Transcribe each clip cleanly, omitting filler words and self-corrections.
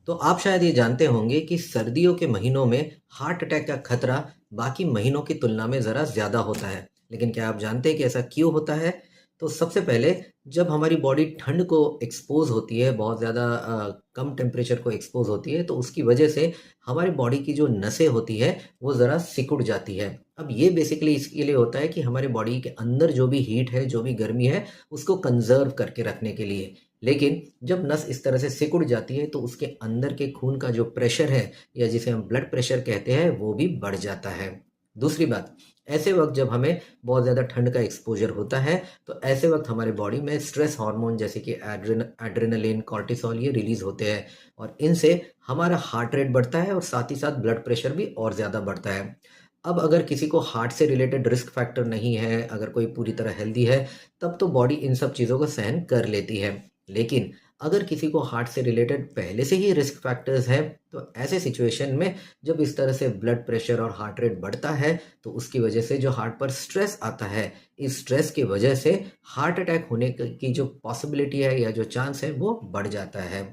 तो आप शायद ये जानते होंगे कि सर्दियों के महीनों में हार्ट अटैक का खतरा बाकी महीनों की तुलना में ज़रा ज़्यादा होता है। लेकिन क्या आप जानते हैं कि ऐसा क्यों होता है? तो सबसे पहले जब हमारी बॉडी ठंड को एक्सपोज़ होती है, बहुत ज़्यादा कम टेम्परेचर को एक्सपोज़ होती है, तो उसकी वजह से हमारी बॉडी की जो नसें होती है, वो ज़रा सिकुड़ जाती है। अब ये बेसिकली इसके लिए होता है कि हमारे बॉडी के अंदर जो भी हीट है, जो भी गर्मी है, उसको कंज़र्व करके रखने के लिए। लेकिन जब नस इस तरह से सिकुड़ जाती है तो उसके अंदर के खून का जो प्रेशर है या जिसे हम ब्लड प्रेशर कहते हैं वो भी बढ़ जाता है। दूसरी बात, ऐसे वक्त जब हमें बहुत ज़्यादा ठंड का एक्सपोजर होता है तो ऐसे वक्त हमारे बॉडी में स्ट्रेस हार्मोन जैसे कि एड्रेनलिन, कॉर्टिसोल ये रिलीज होते हैं और इनसे हमारा हार्ट रेट बढ़ता है और साथ ही साथ ब्लड प्रेशर भी और ज़्यादा बढ़ता है। अब अगर किसी को हार्ट से रिलेटेड रिस्क फैक्टर नहीं है, अगर कोई पूरी तरह हेल्दी है, तब तो बॉडी इन सब चीज़ों को सहन कर लेती है। लेकिन अगर किसी को हार्ट से रिलेटेड पहले से ही रिस्क फैक्टर्स हैं, तो ऐसे सिचुएशन में जब इस तरह से ब्लड प्रेशर और हार्ट रेट बढ़ता है, तो उसकी वजह से जो हार्ट पर स्ट्रेस आता है, इस स्ट्रेस की वजह से हार्ट अटैक होने की जो पॉसिबिलिटी है या जो चांस है, वो बढ़ जाता है।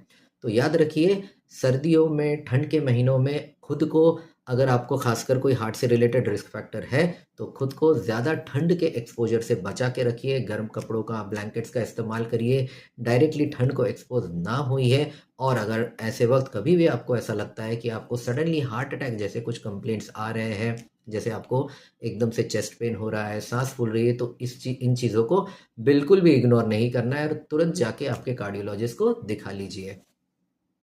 तो याद रखिए, सर्दियों में, ठंड के महीनों में खुद को अगर आपको खासकर कोई हार्ट से रिलेटेड रिस्क फैक्टर है, तो खुद को ज़्यादा ठंड के एक्सपोजर से बचा के रखिए, गर्म कपड़ों का, ब्लैंकेट्स का इस्तेमाल करिए, डायरेक्टली ठंड को एक्सपोज़ ना होइए और अगर ऐसे वक़्त कभी भी आपको ऐसा लगता है कि आपको सडनली हार्ट अटैक जैसे कुछ कंप्लेंट्स आ रहे हैं, जैसे आपको एकदम से चेस्ट पेन हो रहा है, साँस फूल रही है, तो इन चीज़ों को बिल्कुल भी इग्नोर नहीं करना है और तुरंत जाके आपके कार्डियोलॉजिस्ट को दिखा लीजिए।